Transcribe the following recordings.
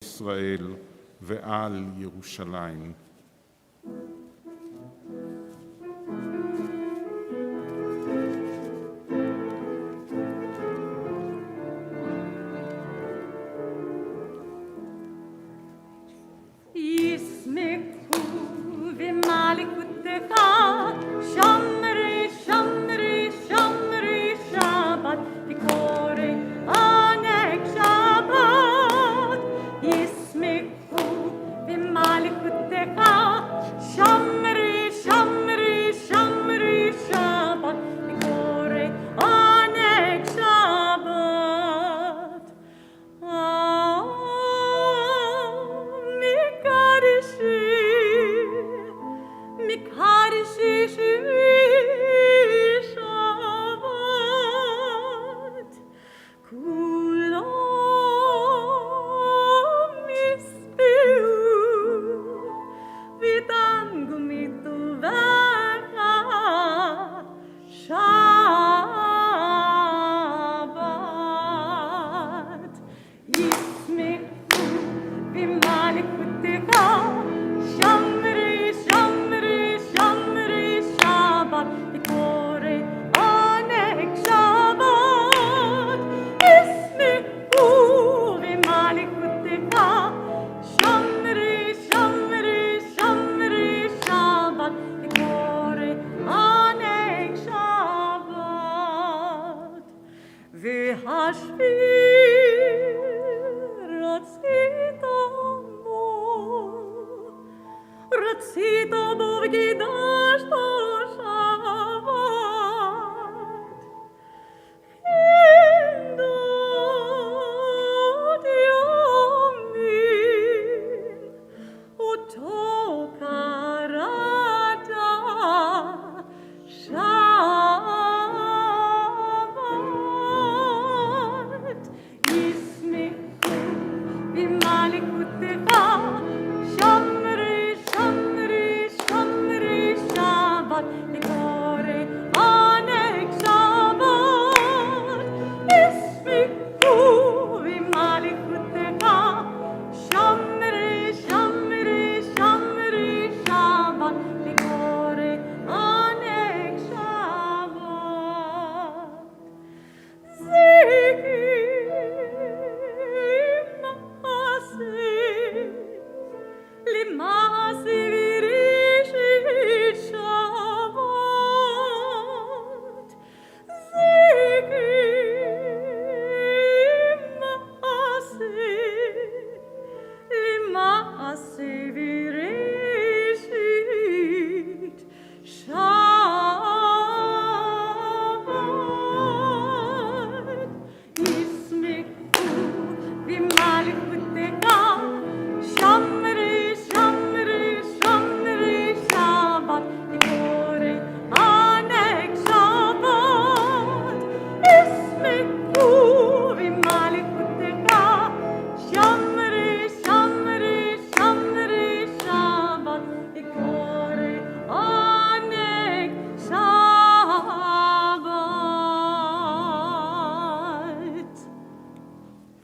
ישראל ועל ירושלים.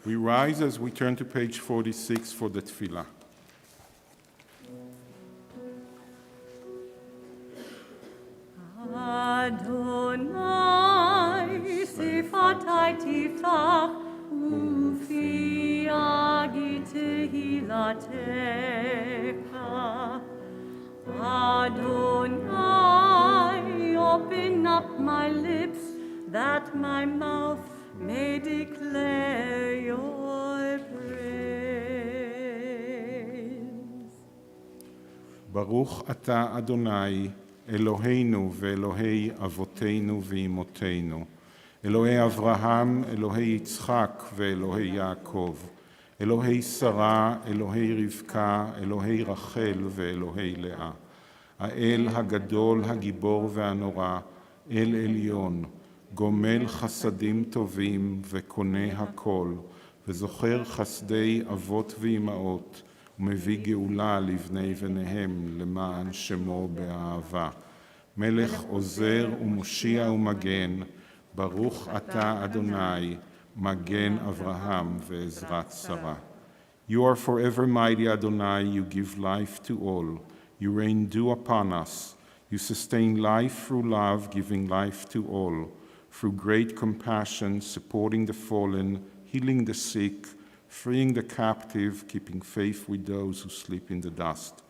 We rise as we turn to page 46 for the tefillah. Adonai, sifatai tiftach, ufi agite hilatecha. Adonai, open up my lips, that my mouth may declare your praise. ברוך אתה אדוני אלוהינו ואלוהי אבותינו ואימותינו, אלוהי אברהם, אלוהי יצחק ואלוהי יעקב, אלוהי שרה, אלוהי רבקה, אלוהי רחל ואלוהי לאה, האל הגדול, הגיבור והנורא, אל עליון, גומל חסדים טובים וקונה הכל, וזוכר חסדי אבות ואימהות, ומביא גאולה לבני בניהם למען שמו באהבה. מלך עוזר ומושיע ומגן, ברוך אתה אדוני, מגן אברהם ועזרת שרה. You are forever mighty, Adonai. You give life to all. You rain dew upon us. You sustain life through love, giving life to all. Through great compassion, supporting the fallen, healing the sick, freeing the captive, keeping faith with those who sleep in the dust.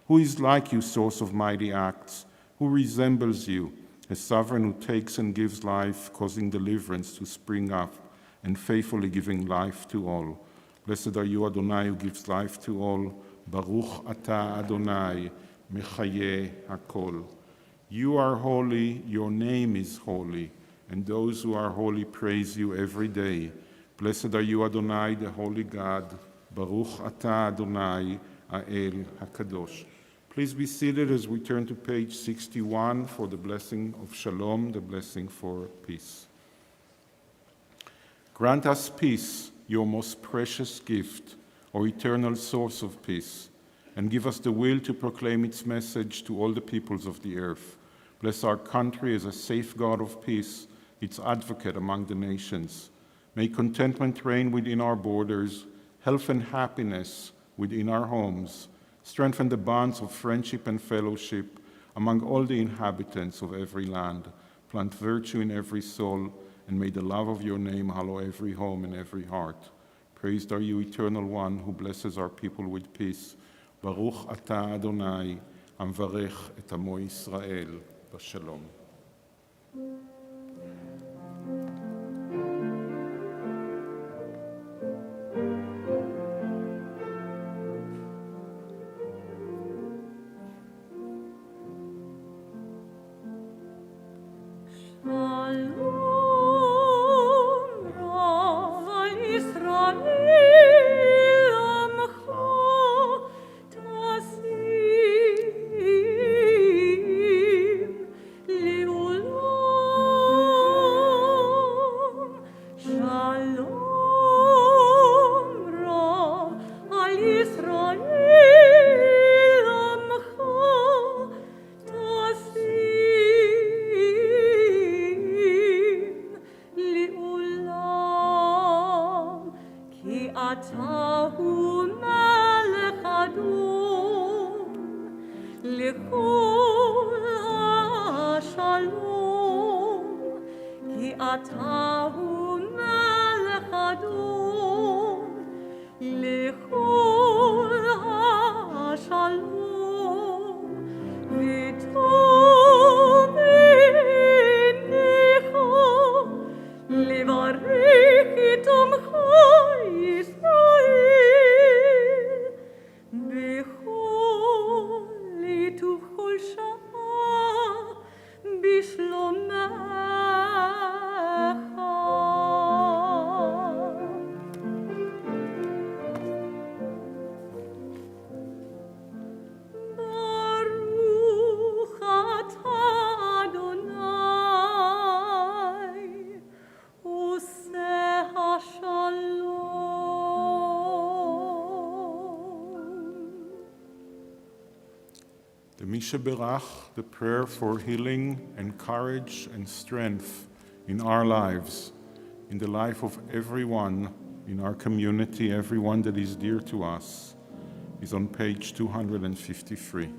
Who is like you, source of mighty acts? Who resembles you, a sovereign who takes and gives life, causing deliverance to spring up, and faithfully giving life to all? Blessed are you, Adonai, who gives life to all. Baruch atah Adonai, mechaye hakol. You are holy, your name is holy, and those who are holy praise you every day. Blessed are you, Adonai, the holy God. Baruch atah Adonai, Ael HaKadosh. Please be seated as we turn to page 61 for the blessing of Shalom, the blessing for peace. Grant us peace, your most precious gift, or eternal source of peace, and give us the will to proclaim its message to all the peoples of the earth. Bless our country as a safeguard of peace, its advocate among the nations. May contentment reign within our borders, health and happiness within our homes. Strengthen the bonds of friendship and fellowship among all the inhabitants of every land. Plant virtue in every soul, and may the love of your name hallow every home and every heart. Praised are you, Eternal One, who blesses our people with peace. Baruch atah Adonai, המברך את עמו ישראל בשלום. The Misha Berach, the prayer for healing and courage and strength in our lives, in the life of everyone in our community, everyone that is dear to us, is on page 253.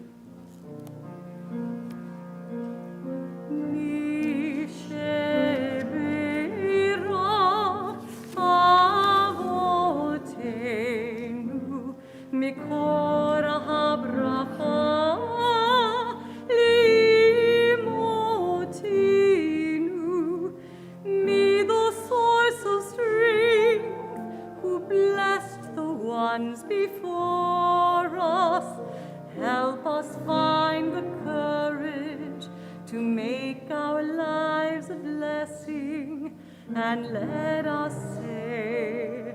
And let us say,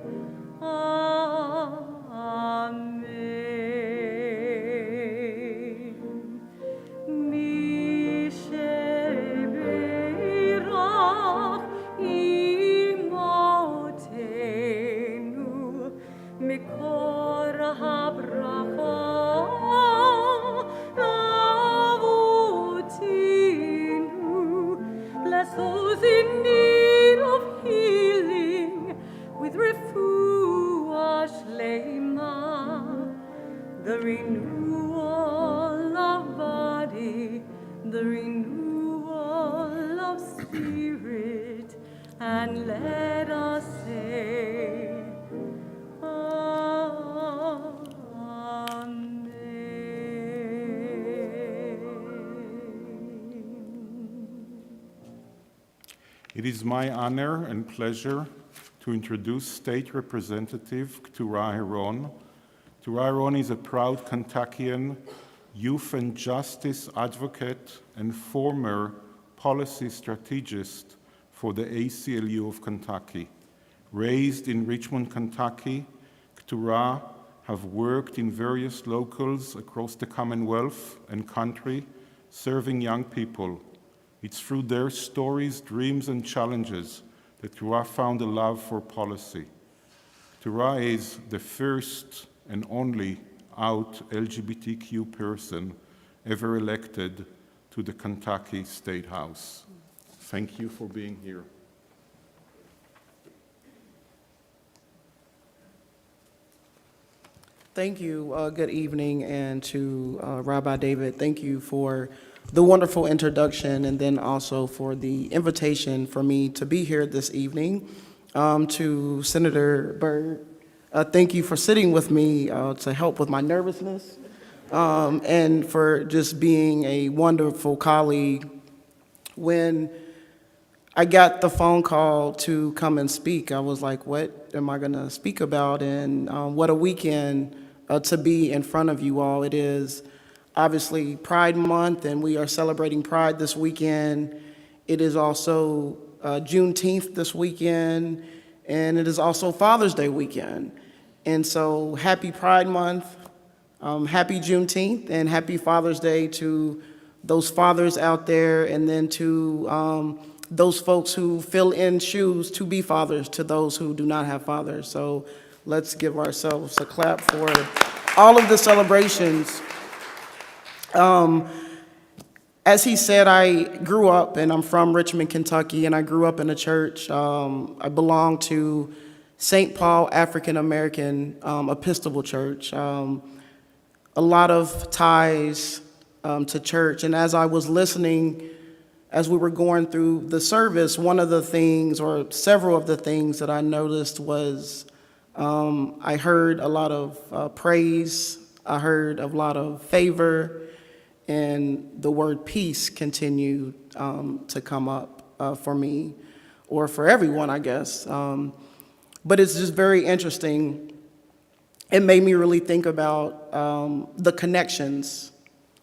Amen. Misheberach imotenu mikor habracha avotinu. Bless those in need of healing with refuah shlema. the renewal of body, the renewal of spirit, and let us say, It is my honor and pleasure to introduce State Representative Keturah Herron. Keturah Herron is a proud Kentuckian, youth and justice advocate, and former policy strategist for the ACLU of Kentucky. Raised in Richmond, Kentucky, Keturah have worked in various locals across the Commonwealth and country, serving young people. It's through their stories, dreams, and challenges that Keturah found a love for policy. Keturah is the first and only out LGBTQ person ever elected to the Kentucky State House. Thank you for being here. Thank you. Good evening, and to Rabbi David, thank you for the wonderful introduction, and then also for the invitation for me to be here this evening. To Senator Byrd, thank you for sitting with me to help with my nervousness, and for just being a wonderful colleague. When I got the phone call to come and speak, I was like, what am I gonna speak about? And what a weekend to be in front of you all. It is obviously Pride Month, and we are celebrating Pride this weekend. It is also Juneteenth this weekend, and it is also Father's Day weekend. And so happy Pride Month, happy Juneteenth, and happy Father's Day to those fathers out there, and then to those folks who fill in shoes to be fathers to those who do not have fathers. So let's give ourselves a clap for all of the celebrations. As he said, I grew up, and I'm from Richmond, Kentucky, and I grew up in a church. I belong to St. Paul African American Episcopal Church. A lot of ties to church, and as I was listening, as we were going through the service, one of the things, or several of the things that I noticed was I heard a lot of praise, I heard a lot of favor, and the word peace continued to come up for me, or for everyone, I guess. But it's just very interesting. It made me really think about the connections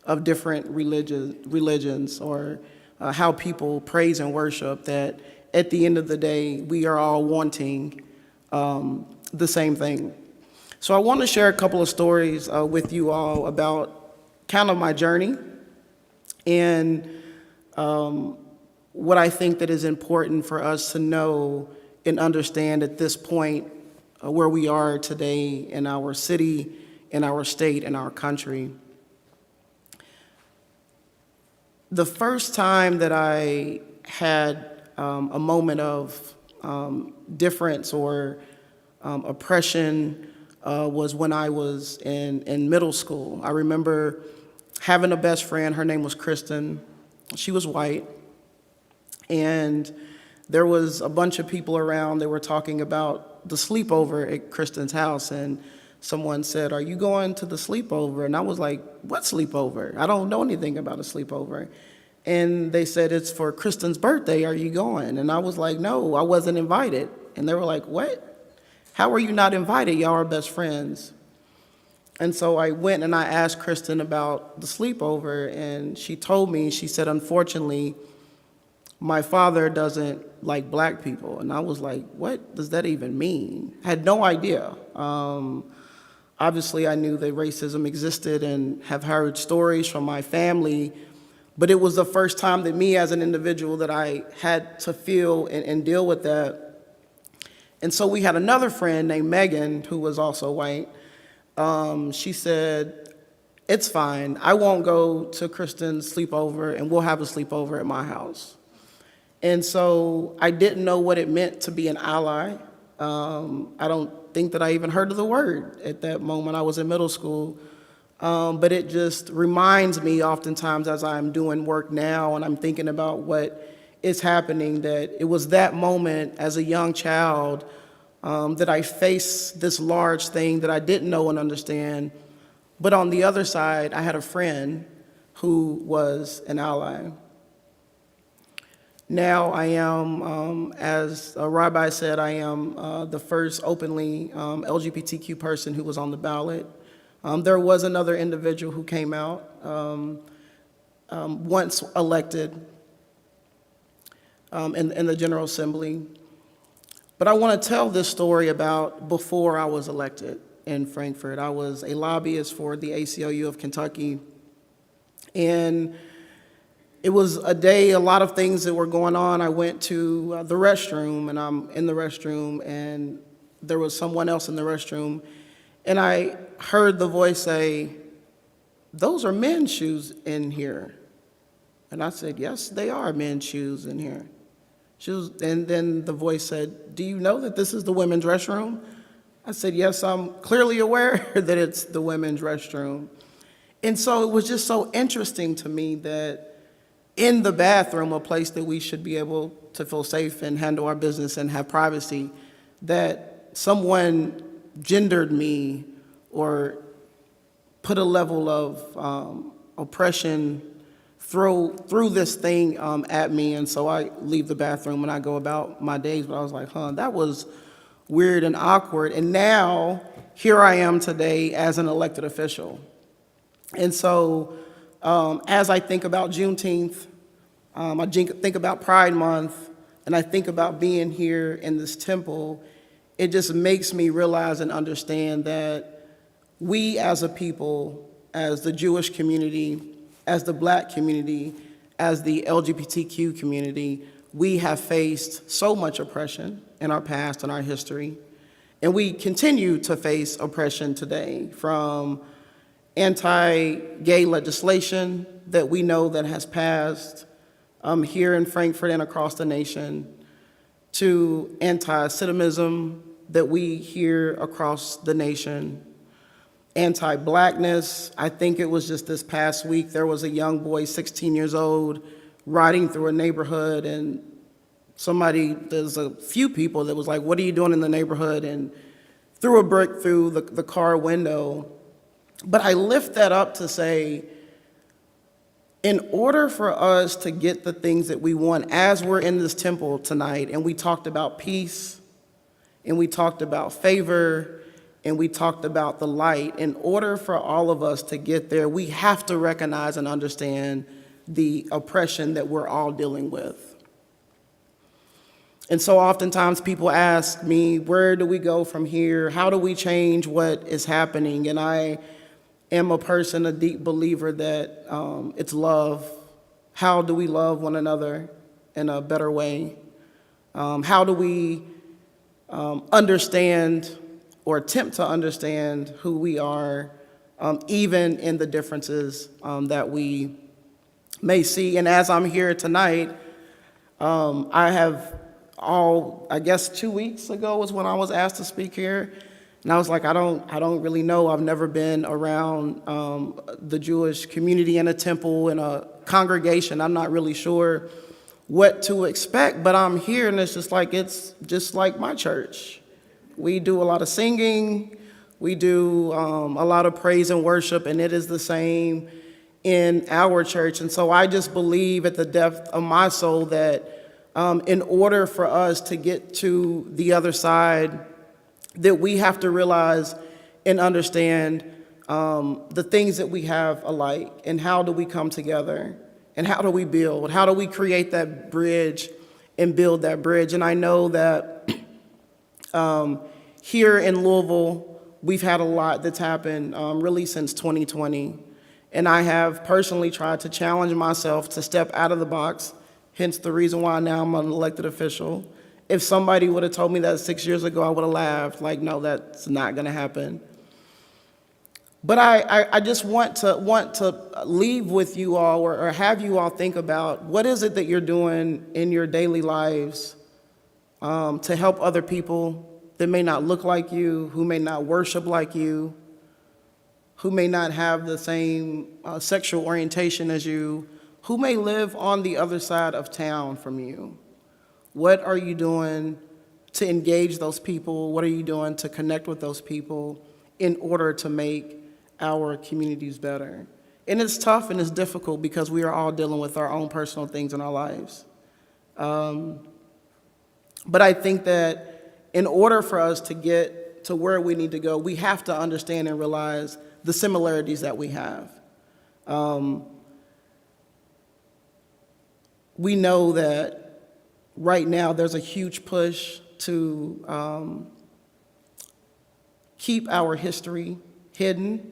of different religions, or how people praise and worship, that at the end of the day, we are all wanting the same thing. So I want to share a couple of stories with you all about kind of my journey, and what I think that is important for us to know and understand at this point where we are today in our city, in our state, in our country. The first time that I had a moment of difference or oppression was when I was in middle school. I remember having a best friend. Her name was Kristen. She was white, and there was a bunch of people around. They were talking about the sleepover at Kristen's house, and someone said, "Are you going to the sleepover?" And I was like, "What sleepover? I don't know anything about a sleepover." And they said, "It's for Kristen's birthday. Are you going?" And I was like, "No, I wasn't invited." And they were like, "What? How are you not invited? Y'all are best friends." And so I went and I asked Kristen about the sleepover, and she told me, she said, "Unfortunately, my father doesn't like black people." And I was like, "What does that even mean?" I had no idea. Obviously, I knew that racism existed and have heard stories from my family, but it was the first time that me as an individual that I had to feel and deal with that. And so we had another friend named Megan, who was also white. She said, "It's fine. I won't go to Kristen's sleepover, and we'll have a sleepover at my house." And so I didn't know what it meant to be an ally. I don't think that I even heard of the word at that moment. I was in middle school. But it just reminds me oftentimes as I'm doing work now and I'm thinking about what is happening, that it was that moment as a young child that I faced this large thing that I didn't know and understand. But on the other side, I had a friend who was an ally. Now I am, as a rabbi said, I am the first openly LGBTQ person who was on the ballot. There was another individual who came out once elected in the General Assembly. But I want to tell this story about before I was elected in Frankfort. I was a lobbyist for the ACLU of Kentucky. And it was a day, a lot of things that were going on. I went to the restroom, and I'm in the restroom, and there was someone else in the restroom. And I heard the voice say, "Those are men's shoes in here." And I said, "Yes, they are men's shoes in here." And then the voice said, "Do you know that this is the women's restroom?" I said, "Yes, I'm clearly aware that it's the women's restroom." And so it was just so interesting to me that in the bathroom, a place that we should be able to feel safe and handle our business and have privacy, that someone gendered me or put a level of oppression through this thing at me. And so I leave the bathroom and I go about my days. But I was like, that was weird and awkward. And now here I am today as an elected official. And so as I think about Juneteenth, I think about Pride Month, and I think about being here in this temple, it just makes me realize and understand that we as a people, as the Jewish community, as the Black community, as the LGBTQ community, we have faced so much oppression in our past and our history. And we continue to face oppression today, from anti-gay legislation that we know that has passed here in Frankfort and across the nation, to anti-Semitism that we hear across the nation, anti-Blackness. I think it was just this past week, there was a young boy, 16 years old, riding through a neighborhood, and there's a few people that was like, "What are you doing in the neighborhood?" and threw a brick through the car window. But I lift that up to say, in order for us to get the things that we want, as we're in this temple tonight, and we talked about peace, and we talked about favor, and we talked about the light, in order for all of us to get there, we have to recognize and understand the oppression that we're all dealing with. And so oftentimes people ask me, where do we go from here? How do we change what is happening? And I am a deep believer that it's love. How do we love one another in a better way? How do we understand or attempt to understand who we are, even in the differences that we may see? And as I'm here tonight, I have I guess 2 weeks ago was when I was asked to speak here. And I was like, I don't really know. I've never been around the Jewish community in a temple, in a congregation. I'm not really sure what to expect, but I'm here, and it's just like my church. We do a lot of singing. We do a lot of praise and worship, and it is the same in our church. And so I just believe at the depth of my soul that in order for us to get to the other side, that we have to realize and understand the things that we have alike, and how do we come together, and how do we build, how do we create that bridge and build that bridge. And I know that here in Louisville, we've had a lot that's happened really since 2020. And I have personally tried to challenge myself to step out of the box, hence the reason why now I'm an elected official. If somebody would have told me that 6 years ago, I would have laughed, like, no, that's not gonna happen. But I just want to leave with you all, or have you all think about, what is it that you're doing in your daily lives to help other people that may not look like you, who may not worship like you, who may not have the same sexual orientation as you, who may live on the other side of town from you. What are you doing to engage those people? What are you doing to connect with those people in order to make our communities better? And it's tough and it's difficult because we are all dealing with our own personal things in our lives. But I think that in order for us to get to where we need to go, we have to understand and realize the similarities that we have. We know that right now there's a huge push to keep our history hidden,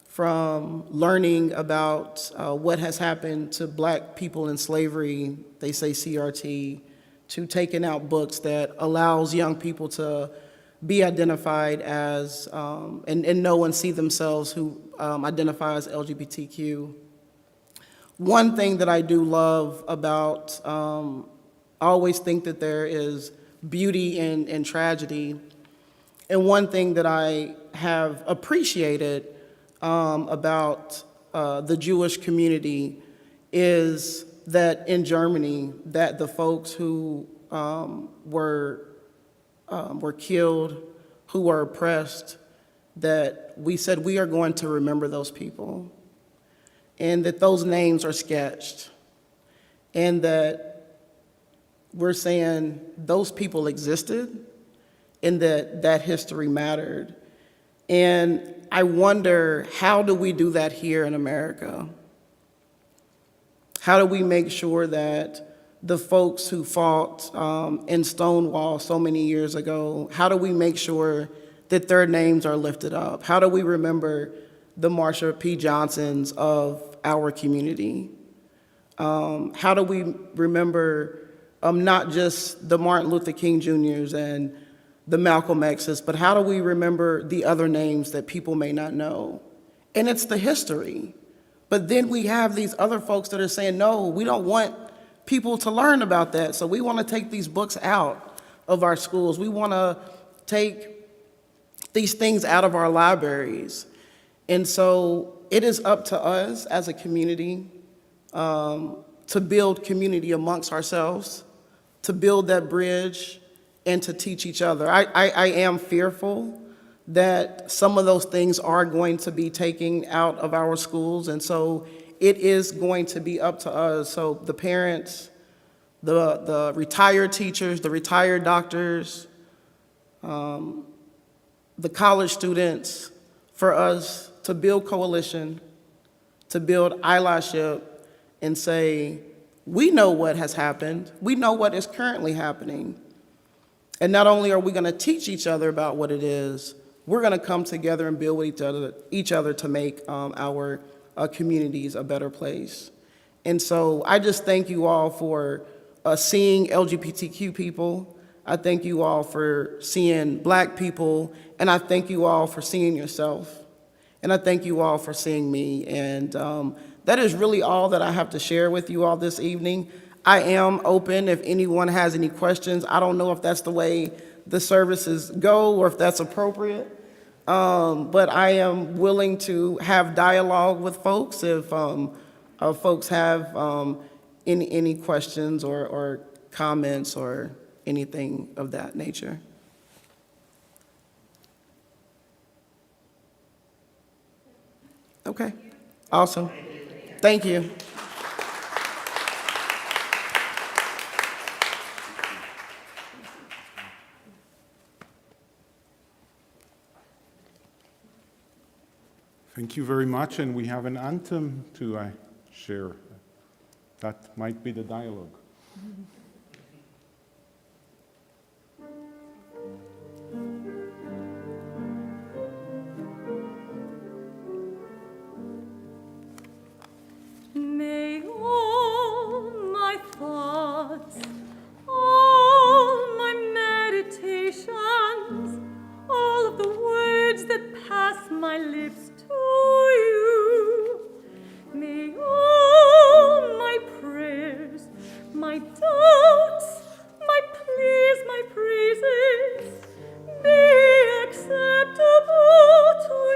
from learning about what has happened to Black people in slavery, they say CRT, to taking out books that allows young people to be identified as, and know and see themselves who identify as LGBTQ. One thing that I do love about, I always think that there is beauty in tragedy, and one thing that I have appreciated about the Jewish community is that in Germany, that the folks who were killed, who were oppressed, that we said we are going to remember those people, and that those names are sketched, and that we're saying those people existed, and that history mattered. And I wonder, how do we do that here in America? How do we make sure that the folks who fought in Stonewall so many years ago, how do we make sure that their names are lifted up? How do we remember the Marsha P. Johnsons of our community? How do we remember not just the Martin Luther King Jr.'s and the Malcolm X's, but how do we remember the other names that people may not know? And it's the history. But then we have these other folks that are saying, no, we don't want people to learn about that, so we want to take these books out of our schools. We want to take these things out of our libraries. And so it is up to us as a community to build community amongst ourselves, to build that bridge, and to teach each other. I am fearful that some of those things are going to be taken out of our schools, and so it is going to be up to us. So the parents, the retired teachers, the retired doctors, the college students, for us to build coalition, to build allyship, and say, we know what has happened, we know what is currently happening. And not only are we going to teach each other about what it is, we're going to come together and build with each other to make our communities a better place. And so I just thank you all for seeing LGBTQ people. I thank you all for seeing Black people. And I thank you all for seeing yourself. And I thank you all for seeing me. And that is really all that I have to share with you all this evening. I am open if anyone has any questions. I don't know if that's the way the services go or if that's appropriate, but I am willing to have dialogue with folks if folks have any questions or comments or anything of that nature. Okay, awesome. Thank you. Thank you very much, and we have an anthem to share. That might be the dialogue. May all my thoughts, all my meditations, all of the words that pass my lips to you, may all my prayers, my doubts, my pleas, my praises be acceptable to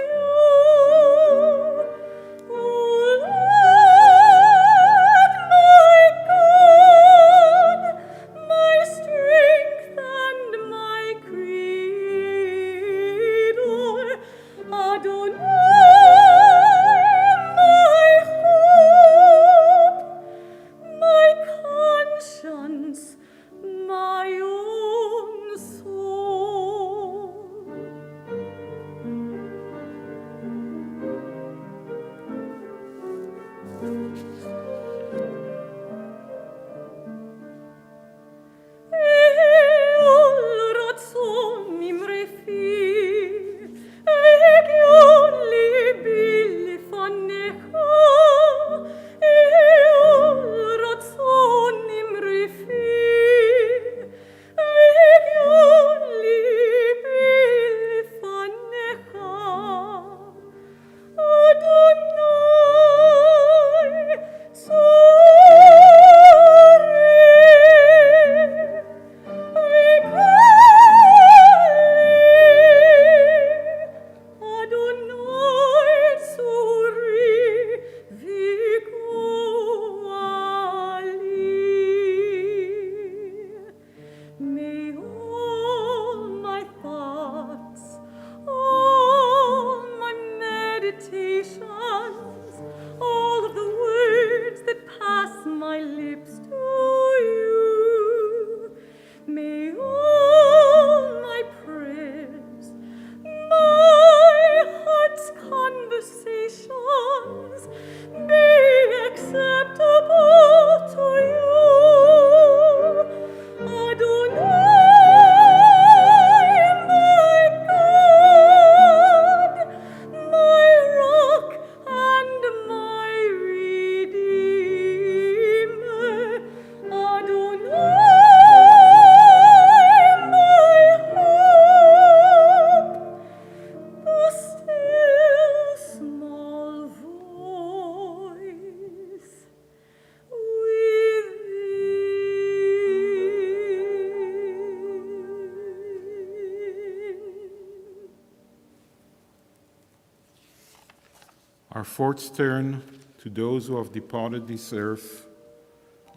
Our thoughts turn to those who have departed this earth,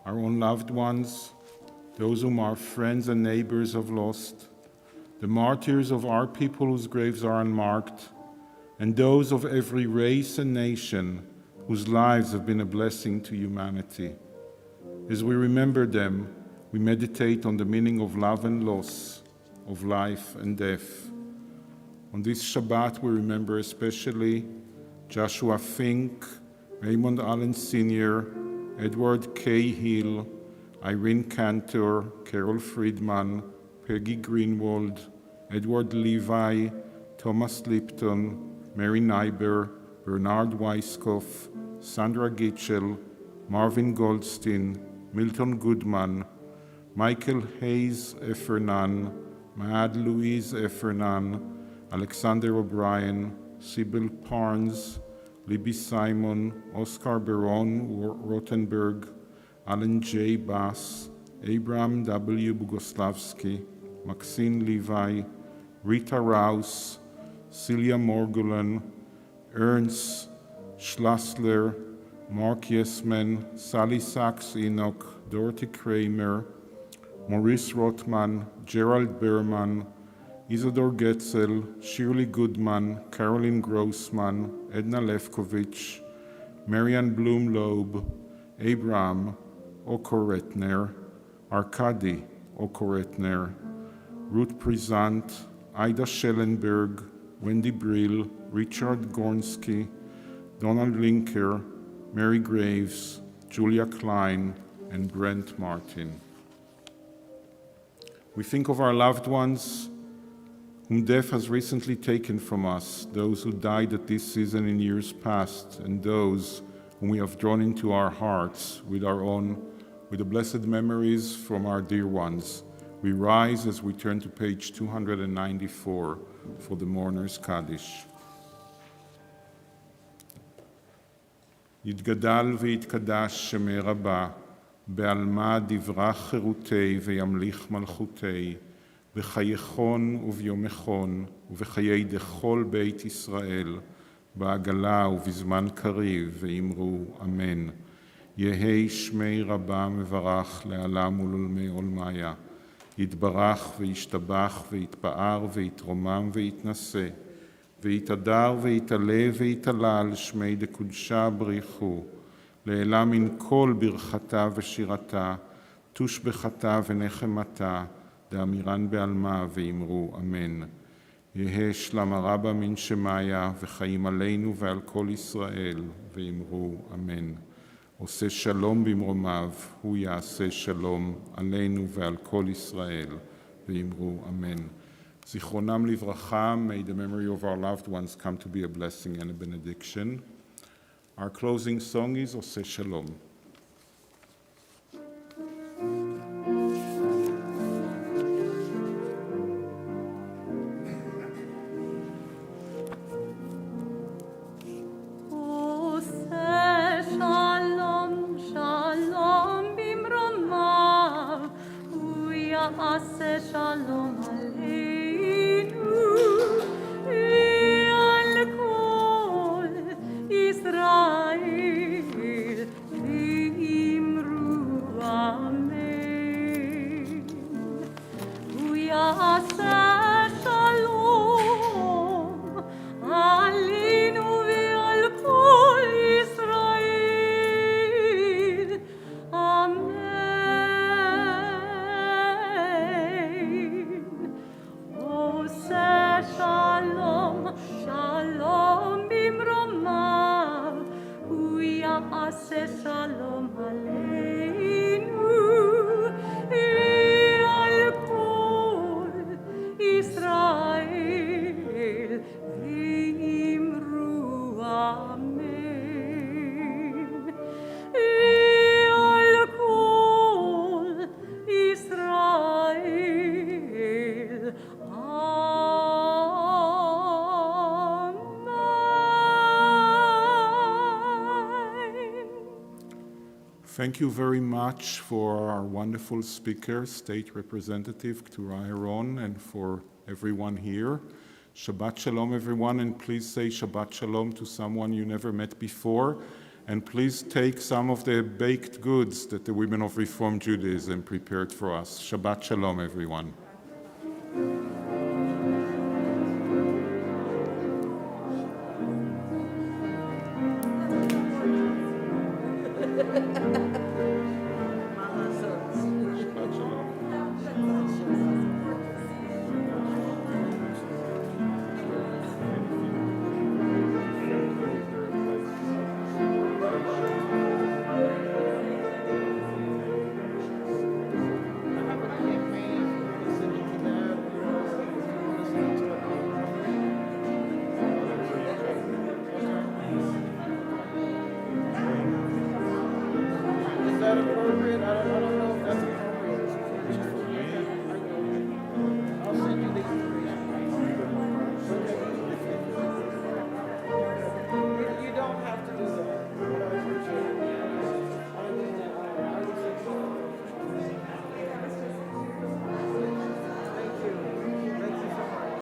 our own loved ones, those whom our friends and neighbors have lost, the martyrs of our people whose graves are unmarked, and those of every race and nation whose lives have been a blessing to humanity. As we remember them, we meditate on the meaning of love and loss, of life and death. On this Shabbat, we remember especially Joshua Fink, Raymond Allen Sr., Edward K. Hill, Irene Cantor, Carol Friedman, Peggy Greenwald, Edward Levi, Thomas Lipton, Mary Nyber, Bernard Weiskopf, Sandra Gitchell, Marvin Goldstein, Milton Goodman, Michael Hayes Effernan, Maad Louise Effernan, Alexander O'Brien, Sybil Parnes, Libby Simon, Oscar Baron Rothenberg, Alan J. Bass, Abraham W. Bogoslavsky, Maxine Levi, Rita Rouse, Celia Morgulan, Ernst Schlossler, Mark Yesman, Sally Sachs Enoch, Dorothy Kramer, Maurice Rothman, Gerald Berman, Isidore Getzel, Shirley Goodman, Caroline Grossman, Edna Lefkovich, Marianne Blumlob, Abraham Okoretner, Arkady Okoretner, Ruth Prisant, Ida Schellenberg, Wendy Brill, Richard Gornsky, Donald Linker, Mary Graves, Julia Klein, and Brent Martin. We think of our loved ones whom death has recently taken from us, those who died at this season in years past, and those whom we have drawn into our hearts with the blessed memories from our dear ones. We rise as we turn to page 294 for the Mourner's Kaddish. יתגדל ויתקדש שמי רבה, בעלמא דברך חירותי וימליך מלכותי, בחייכון וביומכון ובחיי דכל בית ישראל, בעגלה ובזמן קריב, ואמרו אמן. יהי שמי רבה מברך לעלם ולעולמי עולמיה, יתברך וישתבח ויתפאר ויתרומם ויתנשא, ויתהדר ויתעלה ויתעלל שמי דקודשה בריחו, לעילה מן כל ברכתה ושירתה, תושבחתה ונחמתה, דאמירן בעלמה ואמרו אמן. יהא שלמה רבה מן שמיה וחיים עלינו ועל כל ישראל, ואמרו אמן. עושה שלום במרומיו, הוא יעשה שלום עלינו ועל כל ישראל, ואמרו אמן. זיכרונם לברכה, may the memory of our loved ones come to be a blessing and a benediction. Our closing song is עושה שלום. Thank you very much for our wonderful speaker, State Representative Keturah Herron, and for everyone here. Shabbat Shalom, everyone, and please say Shabbat Shalom to someone you never met before. And please take some of the baked goods that the women of Reform Judaism prepared for us. Shabbat Shalom, everyone. Is that appropriate?